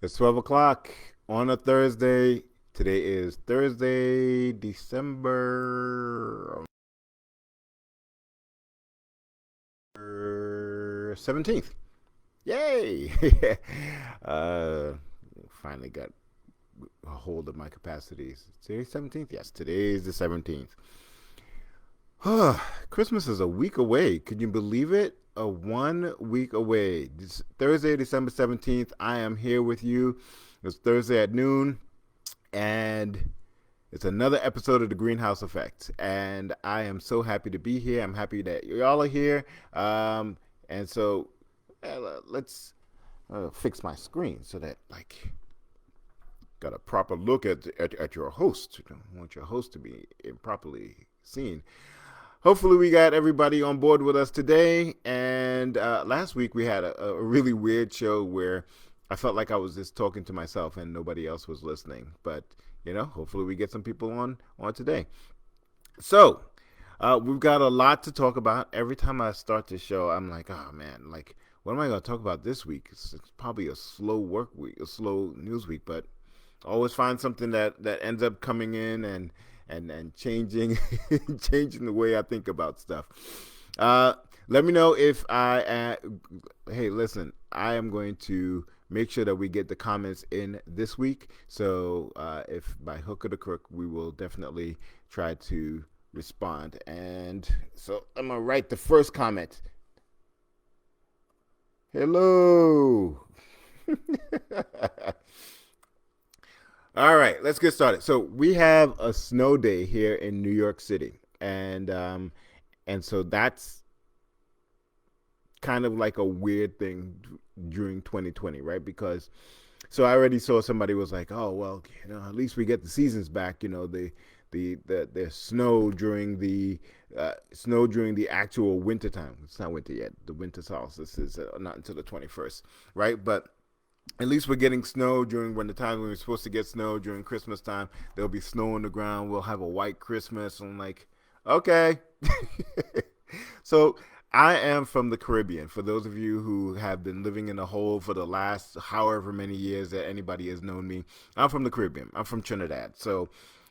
It's 12 o'clock on a Thursday. Today is Thursday, December 17th. Yay! uh, Finally got a hold of my capacities. Today's 17th? Yes, today is the 17th. Christmas is a week away. Could you believe it? A 1 week away. This Thursday, December 17th. I am here with you. It's Thursday at noon, and it's another episode of the Greenhouse Effect. And I am so happy to be here. I'm happy that y'all are here. And so let's fix my screen so that, like, got a proper look at your host. You don't want your host to be improperly seen. Hopefully we got everybody on board with us today. And last week we had a really weird show where I felt like I was just talking to myself and nobody else was listening. But, hopefully we get some people on today. So we've got a lot to talk about. Every time I start the show, I'm like, oh, man, like, what am I going to talk about this week? It's probably a slow work week, a slow news week, but I always find something that ends up coming in and changing changing the way I think about stuff. Let me know if hey, listen, I am going to make sure that we get the comments in this week. So if by hook or the crook, we will definitely try to respond. And so I'm gonna write the first comment. Hello. All right, let's get started. So we have a snow day here in New York City, and so that's kind of like a weird thing during 2020, right? Because so I already saw somebody was like, oh well, at least we get the seasons back. The snow during the actual winter time. It's not winter yet. The winter solstice is not until the 21st, right? But at least we're getting snow during when the time when we're supposed to get snow during Christmas time. There'll be snow on the ground. We'll have a white Christmas. I'm like, okay. So I am from the Caribbean. For those of you who have been living in a hole for the last however many years that anybody has known me, I'm from the Caribbean. I'm from Trinidad. So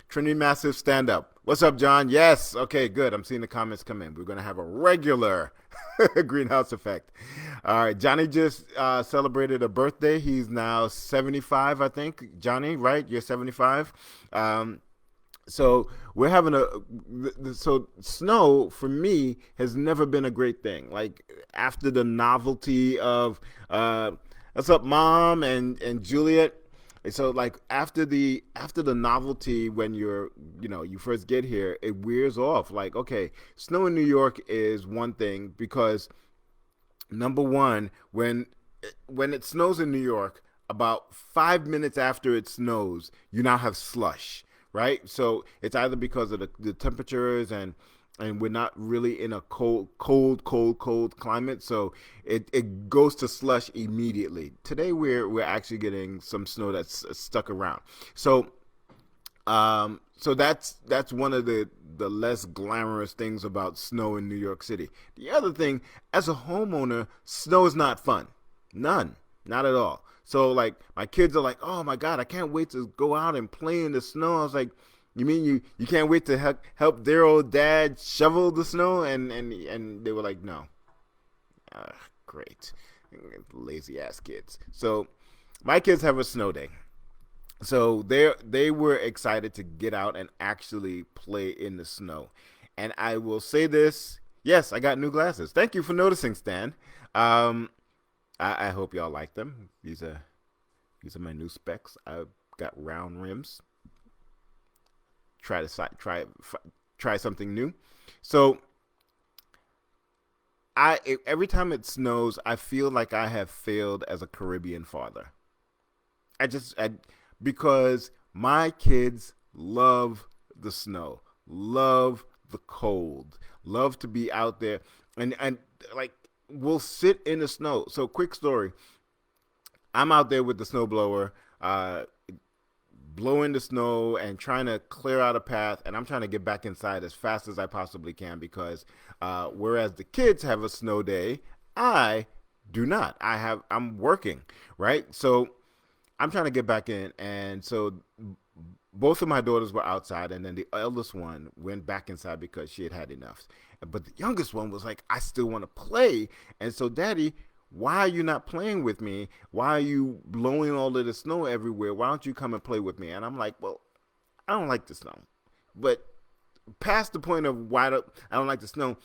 Trinity Massive, stand up. What's up, John? Yes. Okay, good. I'm seeing the comments come in. We're going to have a regular greenhouse effect. All right. Johnny just celebrated a birthday. He's now 75, I think. Johnny, right? You're 75. So we're having so snow for me has never been a great thing. Like after the novelty of, what's up, Mom and Juliet? So like after the novelty when you first get here, it wears off. Like, okay, snow in New York is one thing because number one, when it snows in New York, about 5 minutes after it snows, you now have slush, right? So it's either because of the temperatures and we're not really in a cold climate, so it goes to slush immediately. Today we're actually getting some snow that's stuck around. So that's one of the less glamorous things about snow in New York City. The other thing, as a homeowner, snow is not fun. None, not at all. So like my kids are like, oh my god, I can't wait to go out and play in the snow. I was like, you mean you can't wait to help their old dad shovel the snow? And they were like, no. Great, lazy ass kids. So my kids have a snow day. So they were excited to get out and actually play in the snow. And I will say this, yes, I got new glasses. Thank you for noticing, Stan. I hope y'all like them. These are my new specs. I've got round rims. Try something new. So every time it snows, I feel like I have failed as a Caribbean father. Because my kids love the snow, love the cold, love to be out there, and like we'll sit in the snow. So quick story: I'm out there with the snowblower, blowing the snow and trying to clear out a path, and I'm trying to get back inside as fast as I possibly can because whereas the kids have a snow day, I do not. I'm working, right? So I'm trying to get back in, and so both of my daughters were outside, and then the eldest one went back inside because she had had enough. But the youngest one was like, I still want to play. And so, Daddy, why are you not playing with me? Why are you blowing all of the snow everywhere? Why don't you come and play with me? And I'm like, well, I don't like the snow. But past the point of why I don't like the snow,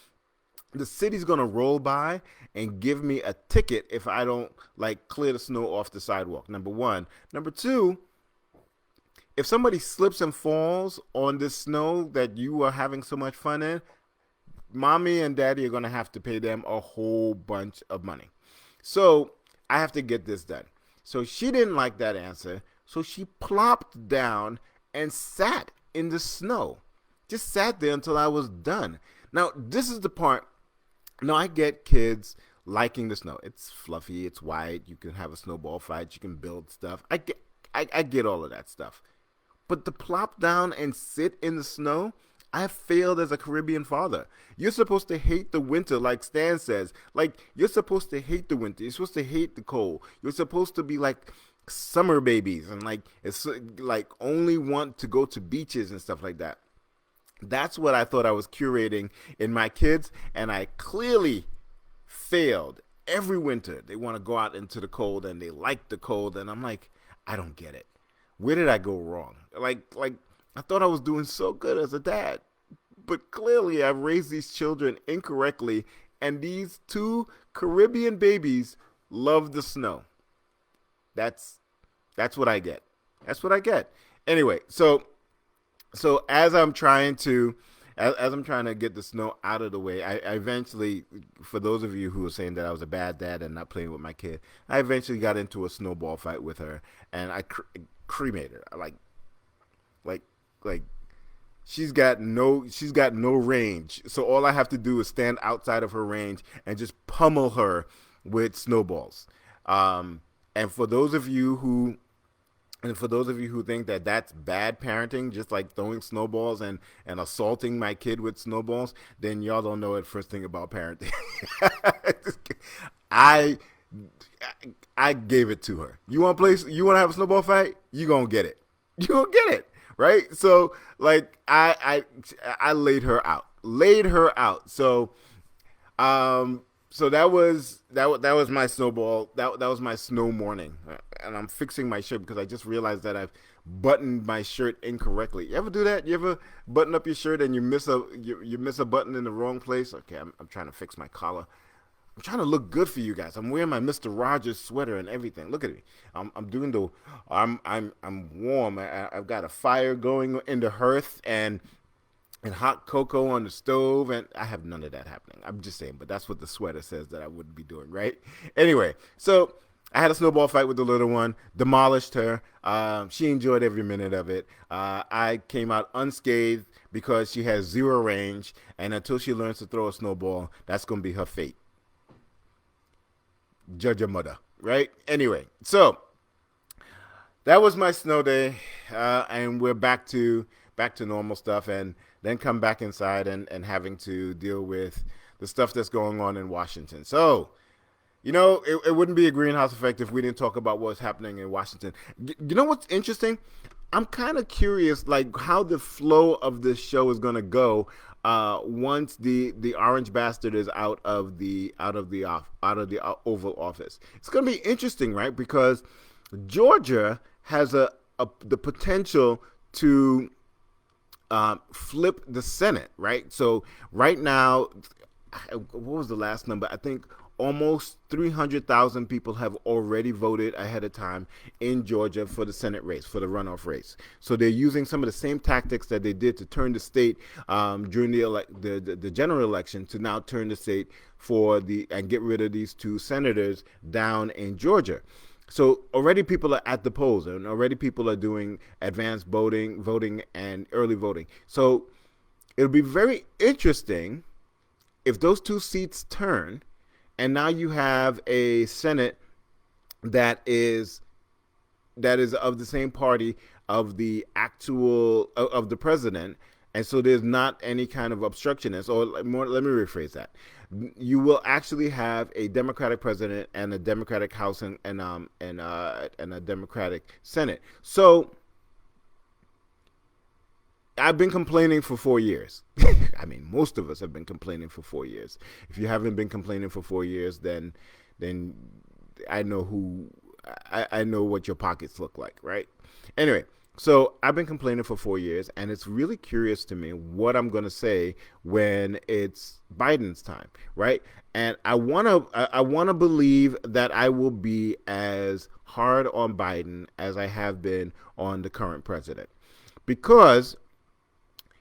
the city's going to roll by and give me a ticket if I don't like clear the snow off the sidewalk. Number one. Number two, if somebody slips and falls on this snow that you are having so much fun in, mommy and daddy are going to have to pay them a whole bunch of money. So I have to get this done. So she didn't like that answer. So she plopped down and sat in the snow. Just sat there until I was done. Now, this is the part. Now, I get kids liking the snow. It's fluffy. It's white. You can have a snowball fight. You can build stuff. I get all of that stuff. But to plop down and sit in the snow, I have failed as a Caribbean father. You're supposed to hate the winter, like Stan says. Like, you're supposed to hate the winter. You're supposed to hate the cold. You're supposed to be like summer babies and like it's like only want to go to beaches and stuff like that. That's what I thought I was curating in my kids, and I clearly failed. Every winter, they want to go out into the cold, and they like the cold, and I'm like, I don't get it. Where did I go wrong? Like I thought I was doing so good as a dad, but clearly I've raised these children incorrectly, and these two Caribbean babies love the snow. That's what I get. That's what I get. Anyway, so as I'm trying to get the snow out of the way, I eventually, for those of you who are saying that I was a bad dad and not playing with my kid, I eventually got into a snowball fight with her, and I cremated her. Like she's got no range. So all I have to do is stand outside of her range and just pummel her with snowballs. And for those of you who think that that's bad parenting, just like throwing snowballs and assaulting my kid with snowballs, then y'all don't know the first thing about parenting. I gave it to her. You want to play? You want to have a snowball fight? You gonna get it. You gonna get it, right? So like I laid her out. So that was my snowball. That was my snow morning, and I'm fixing my shirt because I just realized that I've buttoned my shirt incorrectly. You ever do that? You ever button up your shirt and you miss a button in the wrong place? Okay, I'm trying to fix my collar. I'm trying to look good for you guys. I'm wearing my Mr. Rogers sweater and everything. Look at me. I'm warm. I've got a fire going in the hearth and hot cocoa on the stove, and I have none of that happening. I'm just saying, but that's what the sweater says that I wouldn't be doing, right? Anyway, so I had a snowball fight with the little one, demolished her. She enjoyed every minute of it. I came out unscathed because she has zero range, and until she learns to throw a snowball, that's going to be her fate. Judge your mother, right? Anyway, so that was my snow day, and we're back to normal stuff, and then come back inside and having to deal with the stuff that's going on in Washington. So, you know, it wouldn't be a greenhouse effect if we didn't talk about what's happening in Washington. You know what's interesting? I'm kind of curious, like, how the flow of this show is going to go once the orange bastard is out of the Oval Office. It's going to be interesting, right? Because Georgia has the potential to flip the Senate, right? So right now, what was the last number? I think almost 300,000 people have already voted ahead of time in Georgia for the Senate race, for the runoff race. So they're using some of the same tactics that they did to turn the state during the general election to now turn the state and get rid of these two senators down in Georgia. So already people are at the polls, and already people are doing advanced voting and early voting. So it'll be very interesting if those two seats turn, and now you have a Senate that is of the same party of the president, and so there's not any kind of obstructionist. Or more, let me rephrase that. you will actually have a Democratic president and a Democratic House and a Democratic Senate. So I've been complaining for 4 years. I mean, most of us have been complaining for 4 years. If you haven't been complaining for 4 years, then I know I know what your pockets look like, right? Anyway, so I've been complaining for 4 years, and it's really curious to me what I'm going to say when it's Biden's time, right? And I wanna believe that I will be as hard on Biden as I have been on the current president, because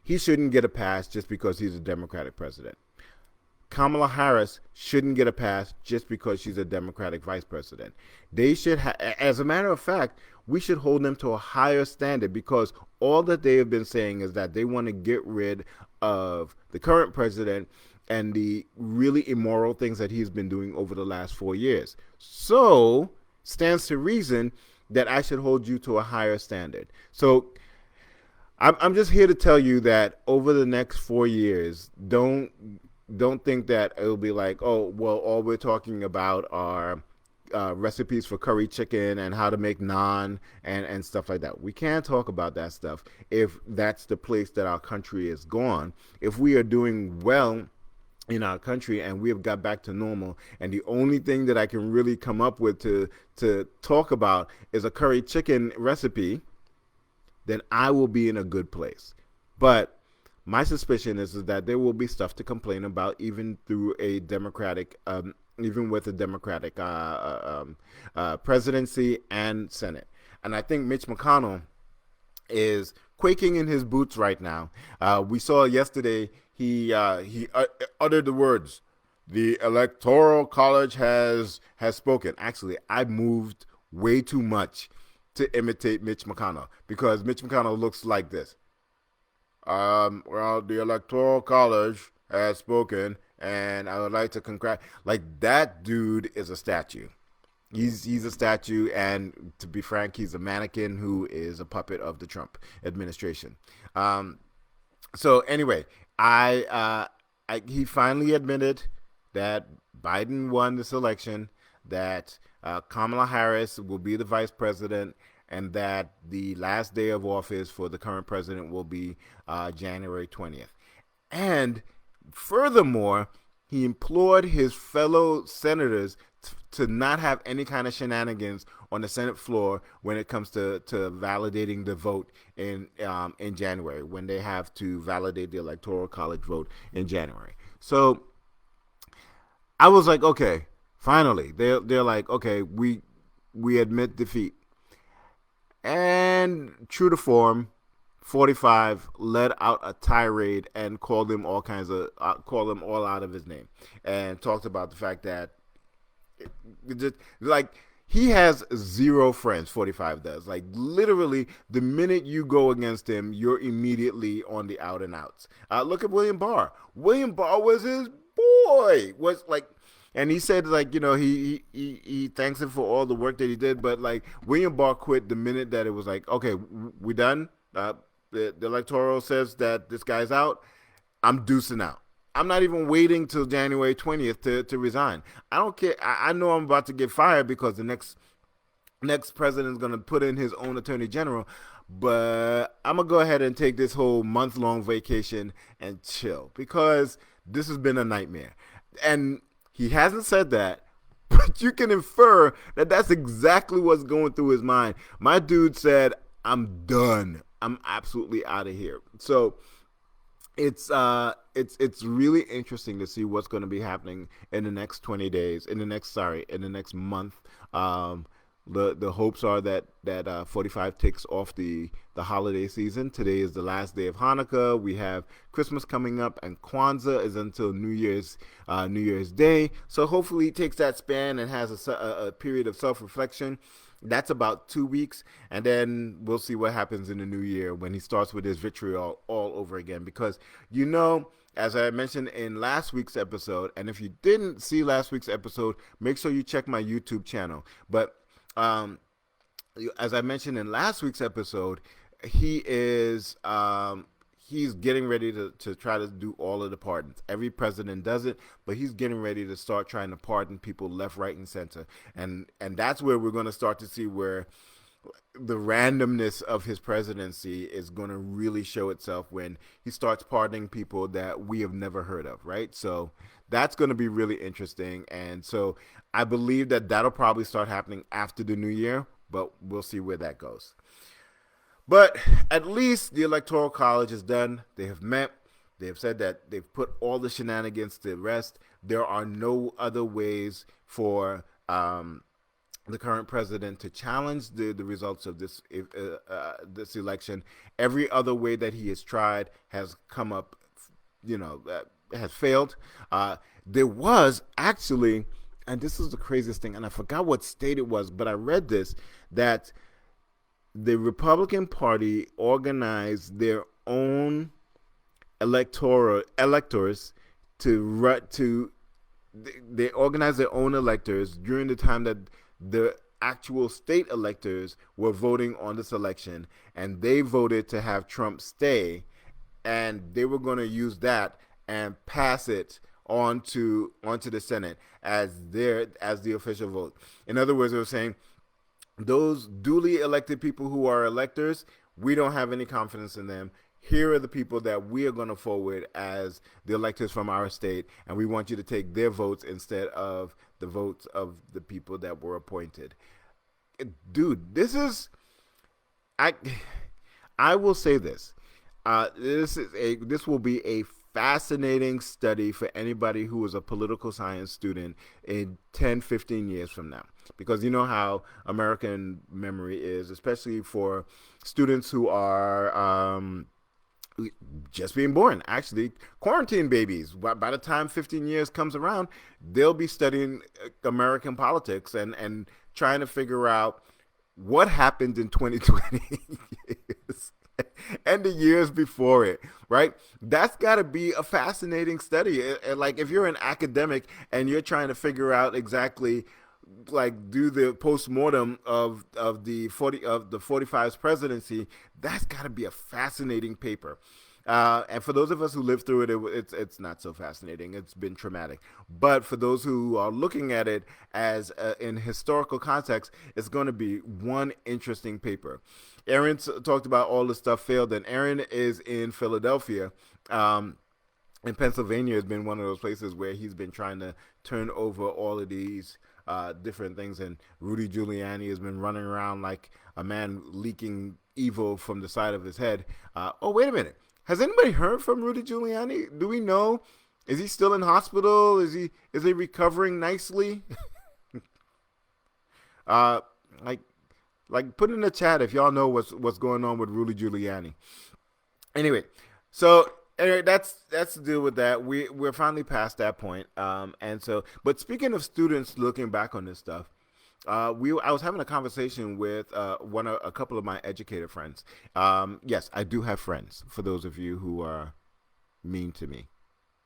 he shouldn't get a pass just because he's a Democratic president. Kamala Harris shouldn't get a pass just because she's a Democratic vice president. They should, as a matter of fact, we should hold them to a higher standard, because all that they have been saying is that they want to get rid of the current president and the really immoral things that he's been doing over the last 4 years. So, stands to reason that I should hold you to a higher standard. So, I'm just here to tell you that over the next 4 years, don't think that it'll be like, oh, well, all we're talking about are recipes for curry chicken and how to make naan and stuff like that. We can't talk about that stuff if that's the place that our country is gone. If we are doing well in our country and we have got back to normal, and the only thing that I can really come up with to talk about is a curry chicken recipe, then I will be in a good place. But my suspicion is that there will be stuff to complain about, even through a Democratic, even with a Democratic presidency and Senate. And I think Mitch McConnell is quaking in his boots right now. We saw yesterday he uttered the words, "The Electoral College has spoken." Actually, I moved way too much to imitate Mitch McConnell, because Mitch McConnell looks like this. Well, the Electoral College has spoken, and I would like to like, that dude is a statue. He's a statue, and to be frank, he's a mannequin who is a puppet of the Trump administration. So anyway, he finally admitted that Biden won this election, that Kamala Harris will be the vice president, and that the last day of office for the current president will be January 20th. And furthermore, he implored his fellow senators to not have any kind of shenanigans on the Senate floor when it comes to validating the vote in January, when they have to validate the Electoral College vote in January. So I was like, okay, finally, they're like, okay, we admit defeat. And true to form, 45 let out a tirade and called them all out of his name, and talked about the fact that he has zero friends. 45 does. Like, literally, the minute you go against him, you're immediately on the out and outs. Look at William Barr. William Barr was his boy. And he said, like, he thanks him for all the work that he did, but, like, William Barr quit the minute that it was like, okay, we done. The electoral says that this guy's out. I'm deucing out. I'm not even waiting till January 20th to resign. I don't care. I know I'm about to get fired because the next president is going to put in his own attorney general, but I'm going to go ahead and take this whole month-long vacation and chill, because this has been a nightmare. And he hasn't said that, but you can infer that that's exactly what's going through his mind. My dude said, I'm done. I'm absolutely out of here. So it's really interesting to see what's going to be happening in the next 20 days, in the next month. The hopes are that 45 ticks off the holiday season. Today is the last day of Hanukkah. We have Christmas coming up, and Kwanzaa is until New Year's Day. So hopefully he takes that span and has a period of self-reflection. That's about 2 weeks, and then we'll see what happens in the new year when he starts with his vitriol all over again. Because, as I mentioned in last week's episode, and if you didn't see last week's episode, make sure you check my YouTube channel. But as I mentioned in last week's episode, he is he's getting ready to try to do all of the pardons. Every president does it, but he's getting ready to start trying to pardon people left, right, and center. And that's where we're going to start to see where the randomness of his presidency is going to really show itself when he starts pardoning people that we have never heard of, right? So that's going to be really interesting. And so I believe that that'll probably start happening after the new year, but we'll see where that goes. But at least the Electoral College is done. They have met. They have said that they've put all the shenanigans to rest. There are no other ways for the current president to challenge the results of this election. Every other way that he has tried has come up, has failed. There was actually, and this is the craziest thing, and I forgot what state it was, but I read this, that the Republican Party organized their own electors they organized their own electors during the time that the actual state electors were voting on this election, and they voted to have Trump stay, and they were going to use that and pass it onto the Senate as the official vote. In other words, they were saying those duly elected people who are electors, we don't have any confidence in them. Here are the people that we are going to forward as the electors from our state, and we want you to take their votes instead of the votes of the people that were appointed. Dude, this I will say this. This will be a fascinating study for anybody who is a political science student in 10, 15 years from now. Because you know how American memory is, especially for students who are just being born, actually quarantine babies. By the time 15 years comes around, they'll be studying American politics and trying to figure out what happened in 2020 years and the years before it, right? That's got to be a fascinating study. Like if you're an academic and you're trying to figure out exactly, like, do the postmortem of the 45's presidency, that's got to be a fascinating paper. And for those of us who lived through it, it's not so fascinating. It's been traumatic. But for those who are looking at it as in historical context, it's going to be one interesting paper. Aaron talked about all the stuff failed, and Aaron is in Philadelphia. And Pennsylvania has been one of those places where he's been trying to turn over all of these different things, and Rudy Giuliani has been running around like a man leaking evil from the side of his head. Oh, wait a minute. Has anybody heard from Rudy Giuliani? Do we know? Is he still in hospital? Is he recovering nicely? Like put in the chat if y'all know what's going on with Rudy Giuliani. Anyway, that's the deal with that. We're finally past that point. But speaking of students looking back on this stuff, I was having a conversation with a couple of my educator friends. Yes, I do have friends. For those of you who are mean to me,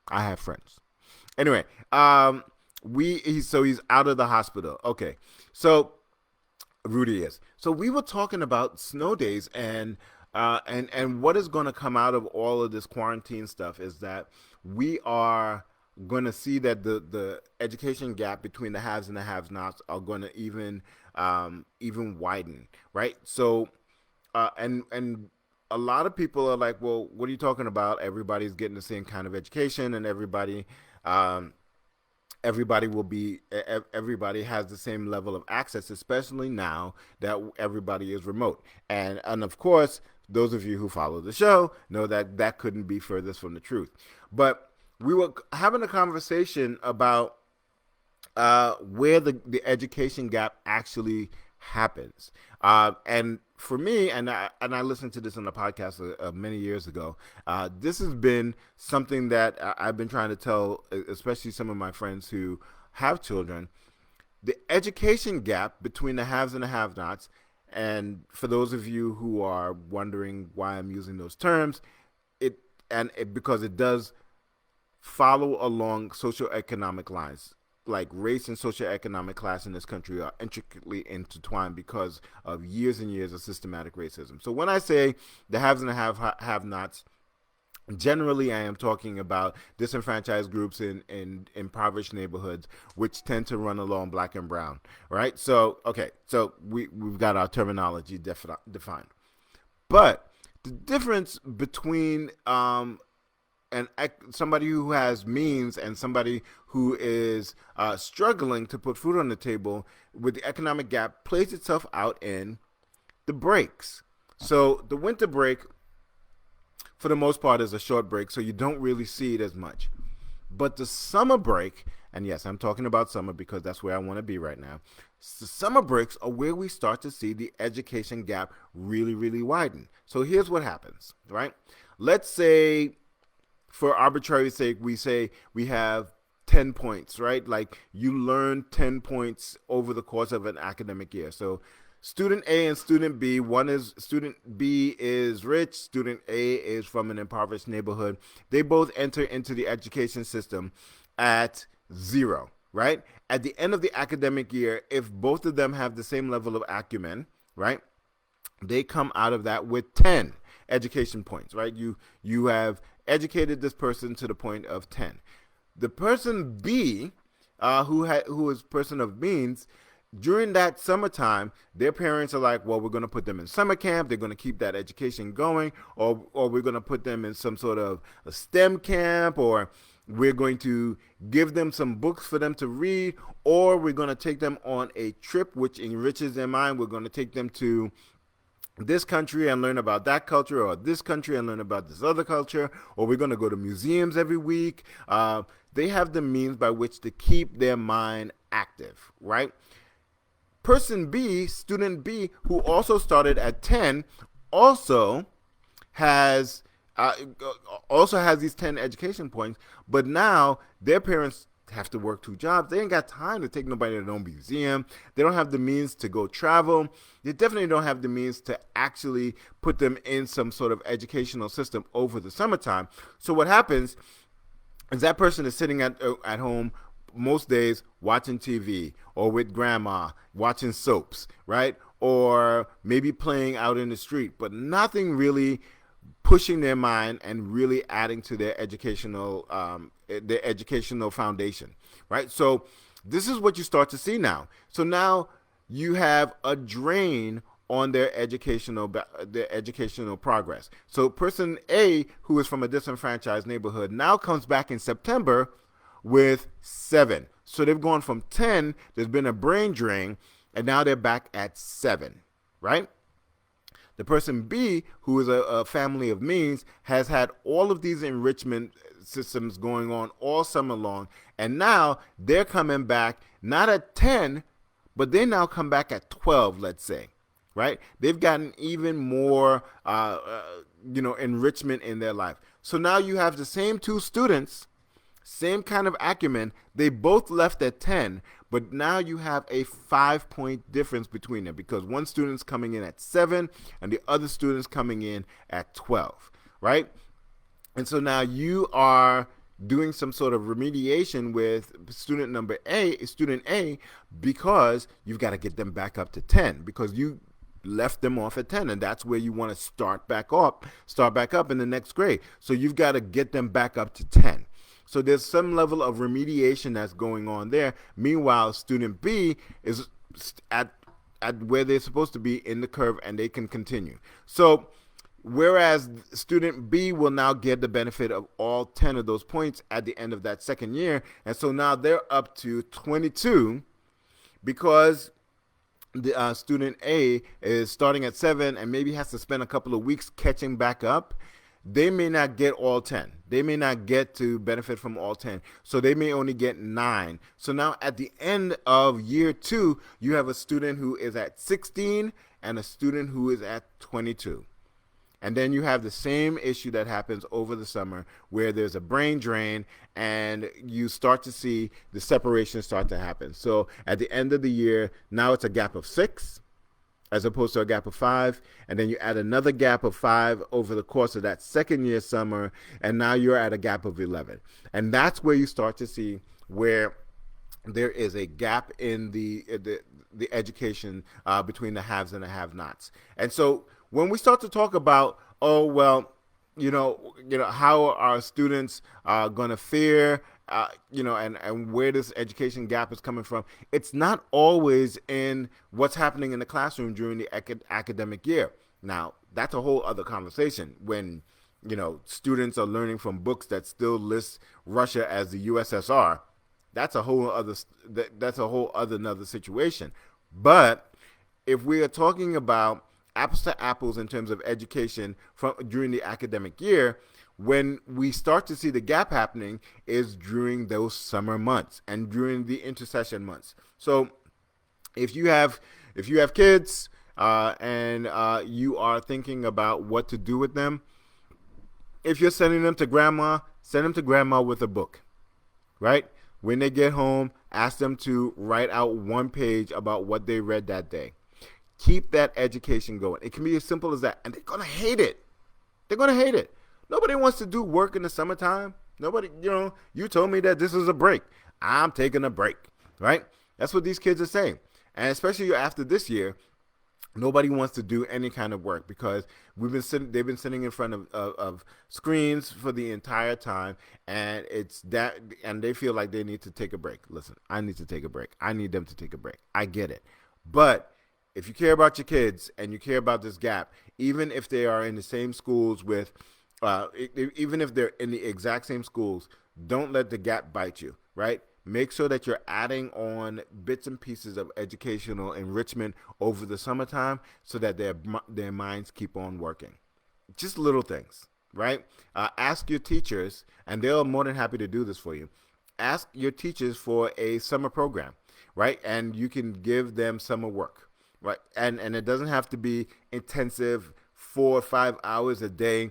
I have friends. Anyway, he's out of the hospital. Okay, so Rudy is. So we were talking about snow days and what is going to come out of all of this quarantine stuff is that we are going to see that the education gap between the haves and the have-nots are going to even widen, right? So and a lot of people are like, well, what are you talking about? Everybody's getting the same kind of education, and everybody has the same level of access, especially now that everybody is remote. And of course, those of you who follow the show know that couldn't be furthest from the truth. But we were having a conversation about where the education gap actually happens. And for me, and I listened to this on a podcast many years ago, this has been something that I've been trying to tell, especially some of my friends who have children. The education gap between the haves and the have-nots, and for those of you who are wondering why I'm using those terms, because it does follow along socioeconomic lines. Like race and socioeconomic class in this country are intricately intertwined because of years and years of systematic racism. So when I say the haves and the have-nots, Generally, I am talking about disenfranchised groups in impoverished neighborhoods, which tend to run along black and brown, right? So, okay, so we've got our terminology defined. But the difference between and somebody who has means and somebody who is struggling to put food on the table with the economic gap plays itself out in the breaks. So the winter break, for the most part, is a short break, so you don't really see it as much. But the summer break, and yes, I'm talking about summer because that's where I want to be right now. The summer breaks are where we start to see the education gap really, really widen. So here's what happens, right? Let's say, for arbitrary sake, we say we have 10 points, right? Like you learn 10 points over the course of an academic year. So student A and student B, student B is rich, student A is from an impoverished neighborhood. They both enter into the education system at 0, right? At the end of the academic year, if both of them have the same level of acumen, right, they come out of that with 10 education points, right? You have educated this person to the point of 10. The person B, who is person of means, during that summertime, their parents are like, well, we're going to put them in summer camp. They're going to keep that education going, or we're going to put them in some sort of a STEM camp, or we're going to give them some books for them to read, or we're going to take them on a trip which enriches their mind. We're going to take them to this country and learn about that culture, or this country and learn about this other culture, or we're going to go to museums every week. They have the means by which to keep their mind active, right? Person B, student B, who also started at 10, also has these 10 education points, but now their parents have to work 2 jobs. They ain't got time to take nobody to no museum. They don't have the means to go travel. They definitely don't have the means to actually put them in some sort of educational system over the summertime. So what happens is that person is sitting at home most days watching TV, or with grandma watching soaps, right? Or maybe playing out in the street, but nothing really pushing their mind and really adding to their educational foundation, right? So this is what you start to see now. So now you have a drain on their educational progress. So person A, who is from a disenfranchised neighborhood, now comes back in September with 7. So they've gone from 10, there's been a brain drain, and now they're back at 7, right? The person B, who is a family of means, has had all of these enrichment systems going on all summer long, and now they're coming back not at 10, but they now come back at 12, let's say, right? They've gotten even more, enrichment in their life. So now you have the same 2 students, same kind of acumen. They both left at 10, but now you have a 5-point difference between them because one student's coming in at 7 and the other student's coming in at 12, right? And so now you are doing some sort of remediation with student A, because you've got to get them back up to 10 because you left them off at 10, and that's where you want to start back up in the next grade. So you've got to get them back up to 10. So there's some level of remediation that's going on there. Meanwhile, student B is at where they're supposed to be in the curve, and they can continue. So whereas student B will now get the benefit of all 10 of those points at the end of that second year, and so now they're up to 22 because the student A is starting at 7 and maybe has to spend a couple of weeks catching back up. They may not get all 10. They may not get to benefit from all 10. So they may only get 9. So now at the end of year 2, you have a student who is at 16 and a student who is at 22. And then you have the same issue that happens over the summer where there's a brain drain and you start to see the separation start to happen. So at the end of the year, now it's a gap of 6 as opposed to a gap of 5, and then you add another gap of 5 over the course of that second year summer, and now you're at a gap of 11. And that's where you start to see where there is a gap in the education between the haves and the have-nots. And so when we start to talk about, oh, well, how our students are going to fare, and where this education gap is coming from. It's not always in what's happening in the classroom during the academic year. Now, that's a whole other conversation when, students are learning from books that still list Russia as the USSR. That's a whole other, another situation. But if we are talking about apples to apples in terms of education during the academic year, when we start to see the gap happening is during those summer months and during the intercession months. So if you have kids, and you are thinking about what to do with them, if you're sending them to grandma, send them to grandma with a book, right? When they get home, ask them to write out one page about what they read that day. Keep that education going. It can be as simple as that. And they're going to hate it. They're going to hate it. Nobody wants to do work in the summertime. Nobody, you told me that this is a break. I'm taking a break, right? That's what these kids are saying. And especially after this year, nobody wants to do any kind of work because they've been sitting in front of screens for the entire time, and and they feel like they need to take a break. Listen, I need to take a break. I need them to take a break. I get it. But if you care about your kids and you care about this gap, even if they are in the same schools even if they're in the exact same schools, don't let the gap bite you, right? Make sure that you're adding on bits and pieces of educational enrichment over the summertime so that their minds keep on working. Just little things, right? Ask your teachers, and they're more than happy to do this for you. Ask your teachers for a summer program, right? And you can give them summer work, right? And it doesn't have to be intensive 4 or 5 hours a day.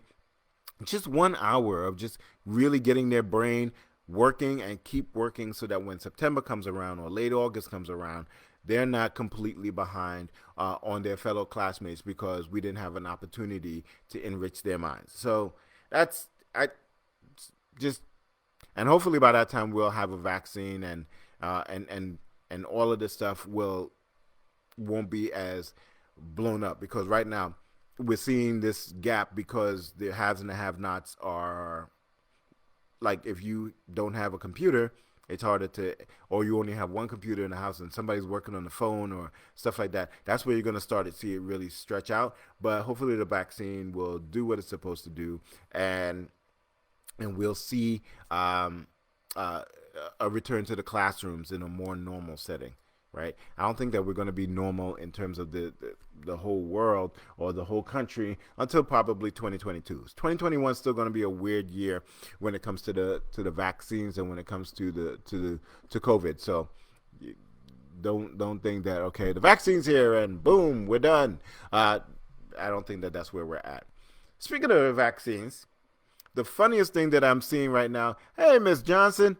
Just 1 hour of just really getting their brain working and keep working so that when September comes around or late August comes around, they're not completely behind on their fellow classmates because we didn't have an opportunity to enrich their minds. So and hopefully by that time we'll have a vaccine and all of this stuff won't be as blown up, because right now we're seeing this gap because the haves and the have-nots are, like, if you don't have a computer, it's harder to, or you only have one computer in the house and somebody's working on the phone or stuff like that. That's where you're going to start to see it really stretch out. But hopefully the vaccine will do what it's supposed to do, and we'll see a return to the classrooms in a more normal setting. Right? I don't think that we're going to be normal in terms of the whole world or the whole country until probably 2022. 2021 is still going to be a weird year when it comes to the vaccines and when it comes to COVID. So don't think that, okay, the vaccine's here and boom, we're done. I don't think that that's where we're at. Speaking of vaccines, the funniest thing that I'm seeing right now, hey, Miss Johnson,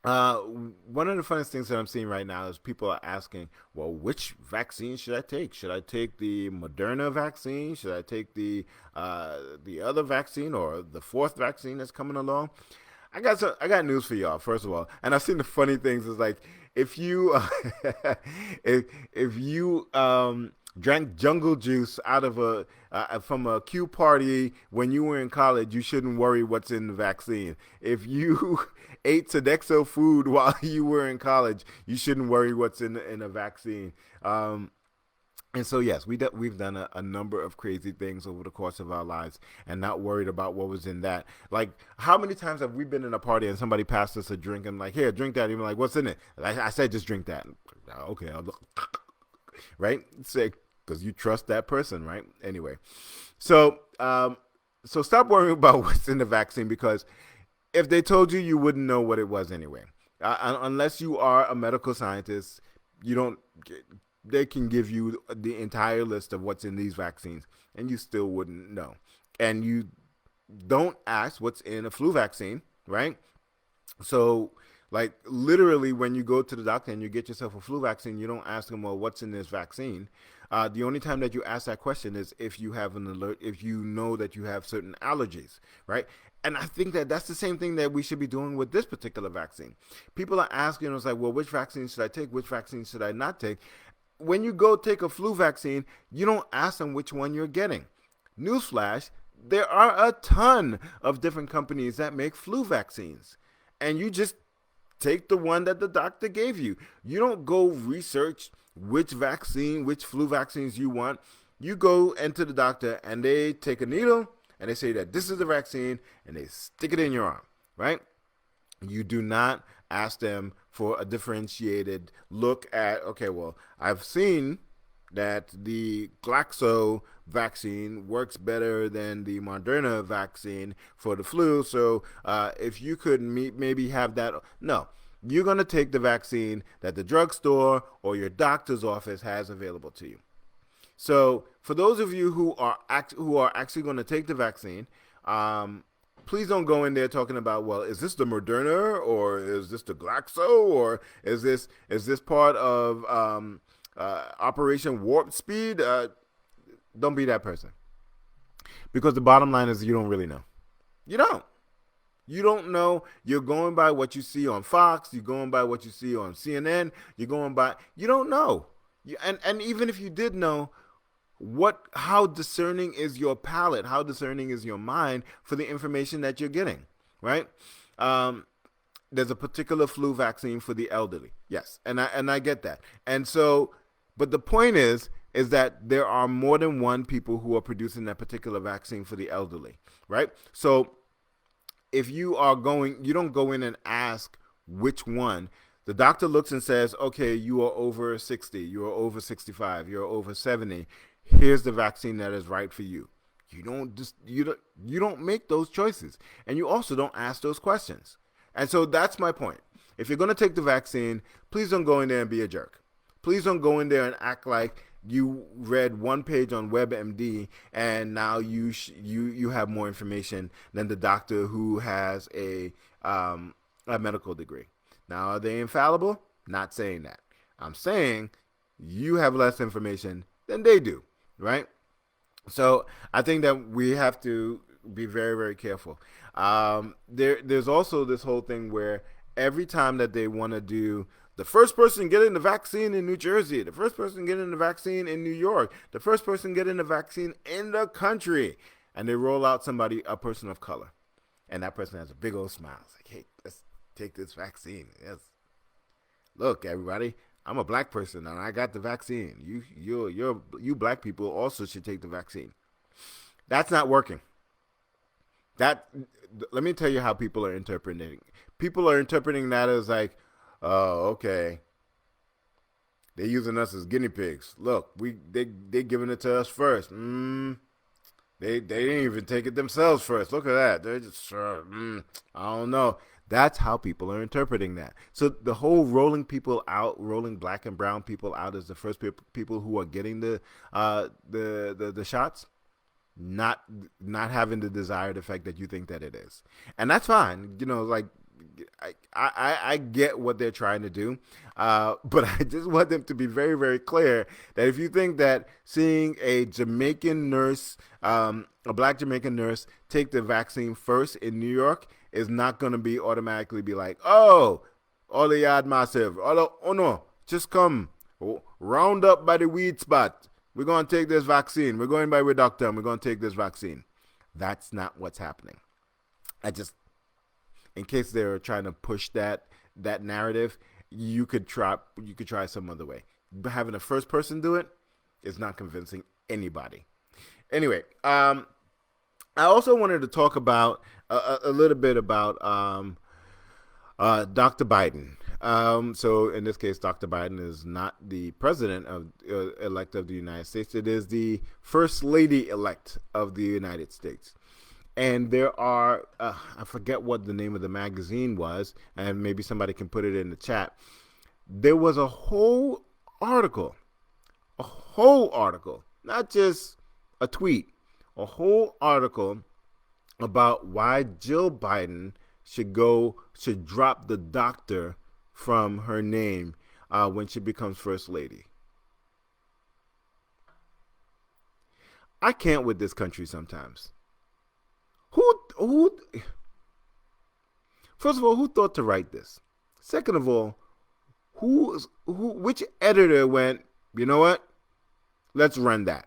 one of the funniest things that I'm seeing right now is people are asking, well, which vaccine should I take? Should I take the Moderna vaccine? Should I take the other vaccine or the fourth vaccine that's coming along? I got news for y'all, first of all. And I've seen the funny things is like, if you if you drank jungle juice out of from a Q party when you were in college, you shouldn't worry what's in the vaccine. If you ate Sodexo food while you were in college, you shouldn't worry what's in a vaccine. And so, yes, we've done a number of crazy things over the course of our lives and not worried about what was in that. Like, how many times have we been in a party and somebody passed us a drink and like, here, drink that. And you're like, what's in it? I said, just drink that. Okay, right? Say, because you trust that person, right? Anyway, so stop worrying about what's in the vaccine, because if they told you, you wouldn't know what it was anyway. Unless you are a medical scientist, they can give you the entire list of what's in these vaccines, and you still wouldn't know. And you don't ask what's in a flu vaccine, right? So, like, literally, when you go to the doctor and you get yourself a flu vaccine, you don't ask them, well, what's in this vaccine? The only time that you ask that question is if you have an alert, if you know that you have certain allergies, right? And I think that that's the same thing that we should be doing with this particular vaccine. People are asking us, like, well, which vaccine should I take? Which vaccine should I not take? When you go take a flu vaccine, you don't ask them which one you're getting. Newsflash, there are a ton of different companies that make flu vaccines. And you just take the one that the doctor gave you. You don't go research which flu vaccines you want. You go into the doctor and they take a needle and they say that this is the vaccine and they stick it in your arm, right? You do not ask them for a differentiated look at, okay, well, I've seen that the Glaxo vaccine works better than the Moderna vaccine for the flu. So if you could maybe have that. No, you're going to take the vaccine that the drugstore or your doctor's office has available to you. So for those of you who are actually going to take the vaccine, please don't go in there talking about, well, is this the Moderna or is this the Glaxo or is this part of Operation Warp Speed? Don't be that person, because the bottom line is you don't really know. You don't. You don't know. You're going by what you see on Fox. You're going by what you see on CNN. You don't know. And even if you did know, how discerning is your palate? How discerning is your mind for the information that you're getting, right? There's a particular flu vaccine for the elderly. Yes, and I get that. And so, but the point is that there are more than one people who are producing that particular vaccine for the elderly, right? So if you don't go in and ask which one. The doctor looks and says, okay, you are over 60, you are over 65, you're over 70. Here's the vaccine that is right for you. You don't make those choices, and you also don't ask those questions. And so that's my point. If you're going to take the vaccine, please don't go in there and be a jerk. Please don't go in there and act like you read one page on WebMD and now you have more information than the doctor who has a medical degree. Now, are they infallible? Not saying that. I'm saying you have less information than they do, right? So I think that we have to be very, very careful. There's also this whole thing where every time that they want to do the first person getting the vaccine in New Jersey, the first person getting the vaccine in New York, the first person getting the vaccine in the country, and they roll out a person of color, and that person has a big old smile. It's like, hey, let's take this vaccine. Yes. Look, everybody, I'm a black person and I got the vaccine. You black people also should take the vaccine. That's not working. Let me tell you how people are interpreting. People are interpreting that as like, oh, okay, they're using us as guinea pigs. Look, they giving it to us first. They didn't even take it themselves first. Look at that. They're just I don't know. That's how people are interpreting that. So the whole rolling black and brown people out as the first people who are getting the shots, not having the desired effect that you think that it is. And that's fine. Like, I get what they're trying to do, but I just want them to be very, very clear that if you think that seeing a Jamaican nurse, a black Jamaican nurse, take the vaccine first in New York is not going to be automatically be like, oh, Oliyad Massive, oh no, just come, round up by the weed spot. We're going to take this vaccine. We're going by your doctor and we're going to take this vaccine. That's not what's happening. In case they're trying to push that narrative, you could try some other way. But having a first person do it is not convincing anybody. Anyway, I also wanted to talk about a little bit about Dr. Biden. So in this case, Dr. Biden is not the president elect of the United States. It is the first lady elect of the United States. And there are, I forget what the name of the magazine was, and maybe somebody can put it in the chat. There was a whole article, not just a tweet, a whole article about why Jill Biden should drop the doctor from her name when she becomes first lady. I can't with this country sometimes. Who? First of all, who thought to write this? Second of all, which editor went, you know what? Let's run that.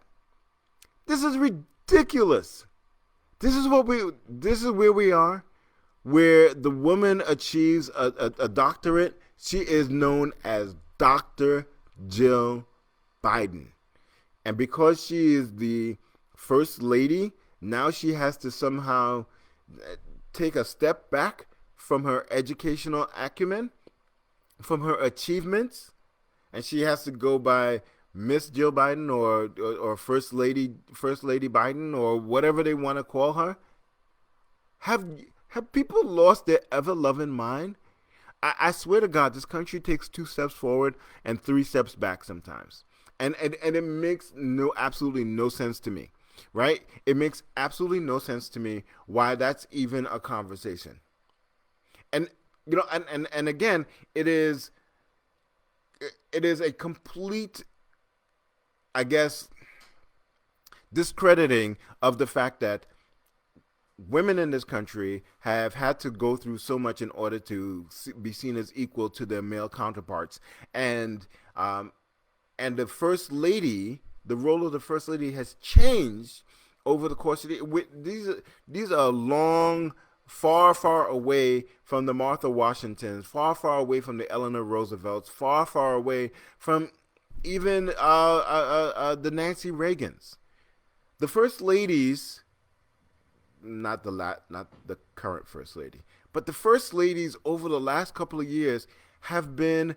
This is ridiculous. This is where we are, where the woman achieves a doctorate. She is known as Dr. Jill Biden. And because she is the first lady, now she has to somehow take a step back from her educational acumen, from her achievements, and she has to go by Miss Jill Biden or First Lady Biden or whatever they want to call her. Have have people lost their ever loving mind? I swear to God, this country takes 2 steps forward and 3 steps back sometimes, and it makes absolutely no sense to me, right? It makes absolutely no sense to me why that's even a conversation. And and again, it is a complete, I guess, discrediting of the fact that women in this country have had to go through so much in order to be seen as equal to their male counterparts, and and the role of the first lady has changed over the course of these are long, far away from the Martha Washingtons, far away from the Eleanor Roosevelts, far away from even the Nancy Reagans. The first ladies, not the current first lady, but the first ladies over the last couple of years have been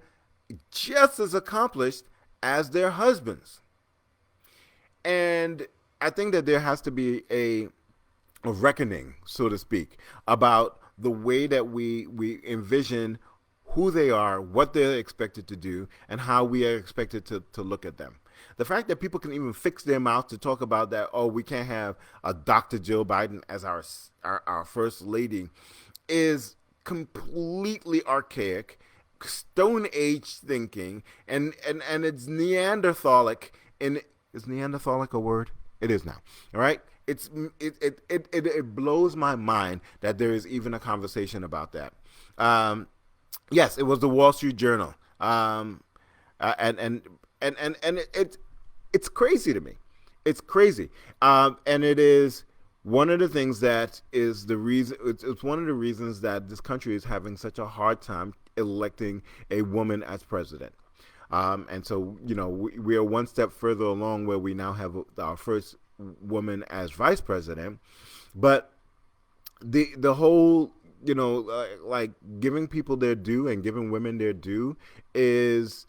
just as accomplished as their husbands. And I think that there has to be a reckoning, so to speak, about the way that we envision who they are, what they're expected to do, and how we are expected to look at them. The fact that people can even fix their mouth to talk about that, oh, we can't have a Dr. Jill Biden as our first lady, is completely archaic, Stone Age thinking, and it's Neanderthalic. And is Neanderthalic a word? It is now. All right. It blows my mind that there is even a conversation about that. Yes, it was the Wall Street Journal. It's crazy to me. It's crazy. And it is one of the things that is the reason. It's one of the reasons that this country is having such a hard time electing a woman as president. And so, we are one step further along where we now have our first woman as vice president. But the whole, like giving people their due and giving women their due is,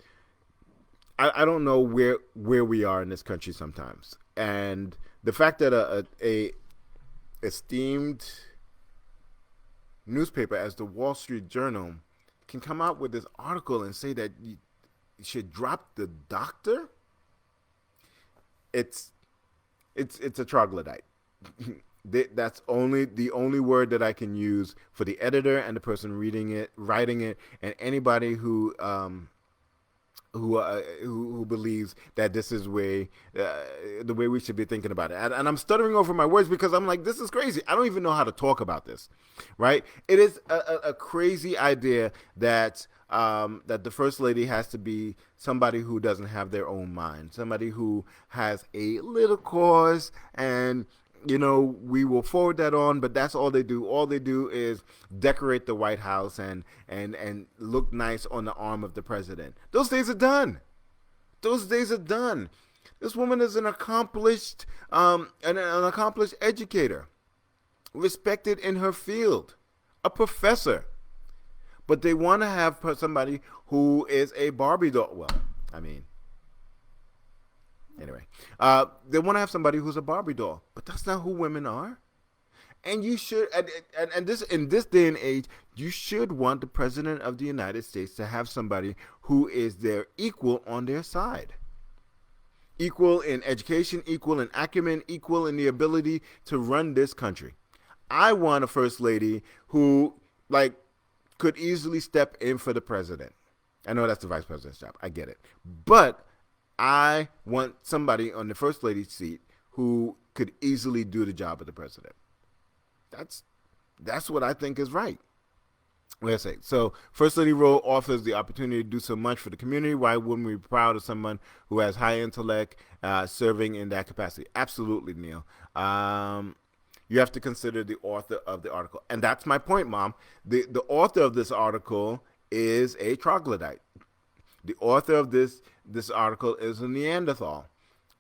I don't know where we are in this country sometimes. And the fact that a esteemed newspaper as the Wall Street Journal can come out with this article and say that you should drop the doctor, it's a troglodyte. That's the only word that I can use for the editor and the person writing it, and anybody who believes that this is the way we should be thinking about it. And I'm stuttering over my words because I'm like, this is crazy. I don't even know how to talk about this, right? It is a crazy idea that that the first lady has to be somebody who doesn't have their own mind, somebody who has a little cause, and we will forward that on, but that's all they do. All they do is decorate the White House and look nice on the arm of the president. Those days are done. Those days are done. This woman is an accomplished educator, respected in her field, a professor. But they want to have somebody who is a Barbie doll. Well, I mean, anyway, they want to have somebody who's a Barbie doll, but that's not who women are. And you should, and this in this day and age, you should want the president of the United States to have somebody who is their equal on their side. Equal in education, equal in acumen, equal in the ability to run this country. I want a first lady who, could easily step in for the president. I know that's the vice president's job. I get it. But I want somebody on the first lady's seat who could easily do the job of the president. That's what I think is right. Let's say so. First lady role offers the opportunity to do so much for the community. Why wouldn't we be proud of someone who has high intellect serving in that capacity? Absolutely, Neil. you have to consider the author of the article. And that's my point, Mom. The author of this article is a troglodyte. The author of this article is a Neanderthal.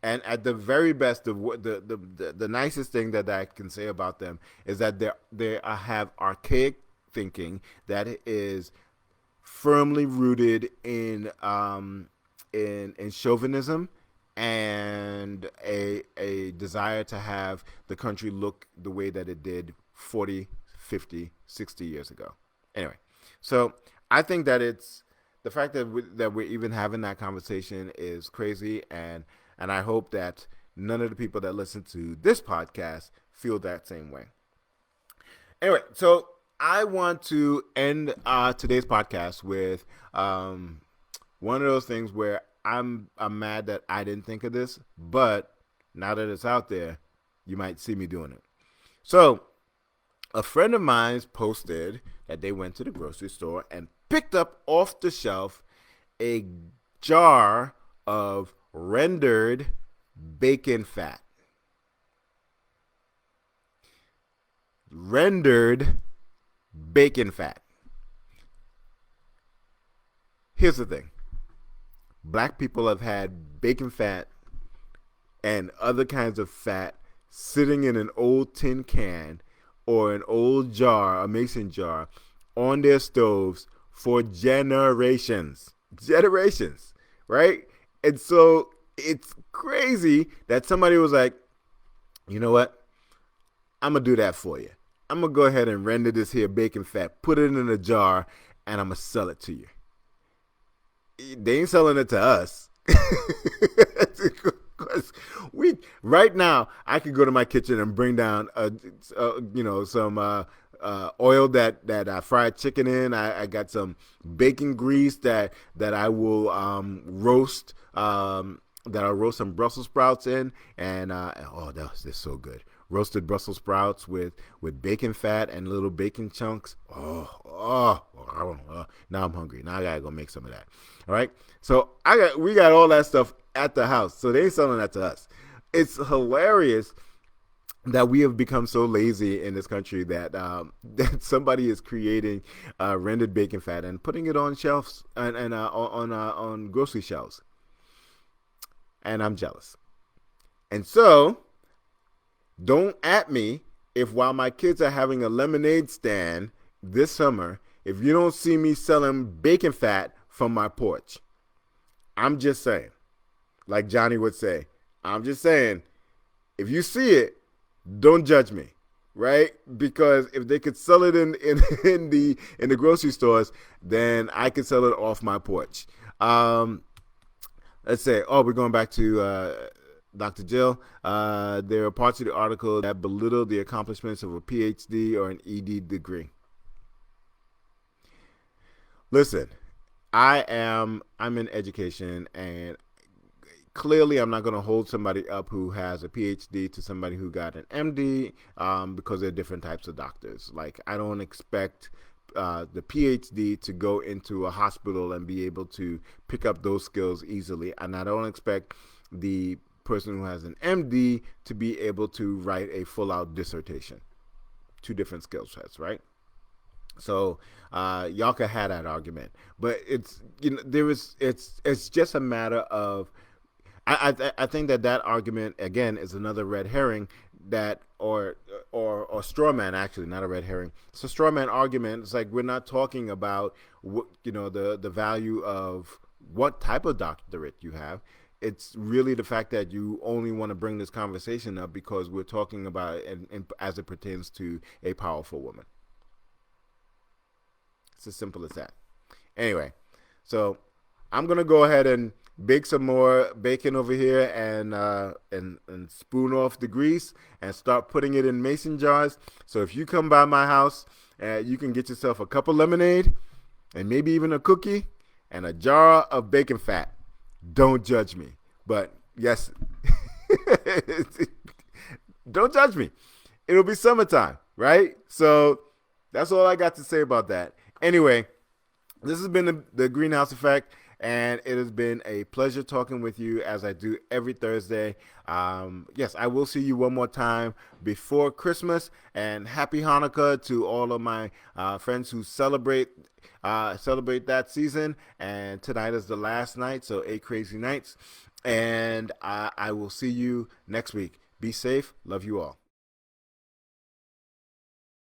And at the very best, the nicest thing that I can say about them is that they have archaic thinking that is firmly rooted in chauvinism and a desire to have the country look the way that it did 40, 50, 60 years ago. Anyway, so I think that it's the fact that we're even having that conversation is crazy, and I hope that none of the people that listen to this podcast feel that same way. Anyway, so I want to end today's podcast with one of those things where I'm mad that I didn't think of this, but now that it's out there, you might see me doing it. So a friend of mine posted that they went to the grocery store and picked up off the shelf a jar of rendered bacon fat. Rendered bacon fat. Here's the thing. Black people have had bacon fat and other kinds of fat sitting in an old tin can or an old jar, a mason jar, on their stoves for generations. Generations, right? And so it's crazy that somebody was like, you know what? I'm going to do that for you. I'm going to go ahead and render this here bacon fat, put it in a jar, and I'm going to sell it to you. They ain't selling it to us. Right now, I could go to my kitchen and bring down, some oil that I fried chicken in. I got some bacon grease that I will roast. That I'll roast some Brussels sprouts in, and they're so good. Roasted Brussels sprouts with bacon fat and little bacon chunks. Now I'm hungry. Now I gotta go make some of that. All right. So we got all that stuff at the house. So they ain't selling that to us. It's hilarious that we have become so lazy in this country that that somebody is creating rendered bacon fat and putting it on shelves and on grocery shelves. And I'm jealous. And so, don't at me if while my kids are having a lemonade stand this summer, if you don't see me selling bacon fat from my porch. I'm just saying, like Johnny would say, I'm just saying, if you see it, don't judge me, right? Because if they could sell it in the grocery stores, then I could sell it off my porch. Let's say, we're going back to Dr. Jill. There are parts of the article that belittle the accomplishments of a PhD or an ED degree. Listen, I'm in education, and clearly I'm not going to hold somebody up who has a PhD to somebody who got an MD because they're different types of doctors. Like, I don't expect the PhD to go into a hospital and be able to pick up those skills easily. And I don't expect the person who has an MD to be able to write a full-out dissertation. Two different skill sets, right? So y'all can have that argument, but it's it's just a matter of I think that argument again is another red herring that or straw man, actually, not a red herring. It's a straw man argument. It's like we're not talking about the value of what type of doctorate you have. It's really the fact that you only want to bring this conversation up because we're talking about it and as it pertains to a powerful woman. It's as simple as that. Anyway, so I'm gonna go ahead and bake some more bacon over here and spoon off the grease and start putting it in mason jars. So if you come by my house, you can get yourself a cup of lemonade and maybe even a cookie and a jar of bacon fat. Don't judge me, but yes, don't judge me. It'll be summertime, right? So that's all I got to say about that. Anyway, this has been the Greenhouse Effect. and it has been a pleasure talking with you as I do every Thursday. Yes, I will see you one more time before Christmas, and happy Hanukkah to all of my friends who celebrate that season. And tonight is the last night, so 8 crazy nights. And I will see you next week. Be safe. Love you all.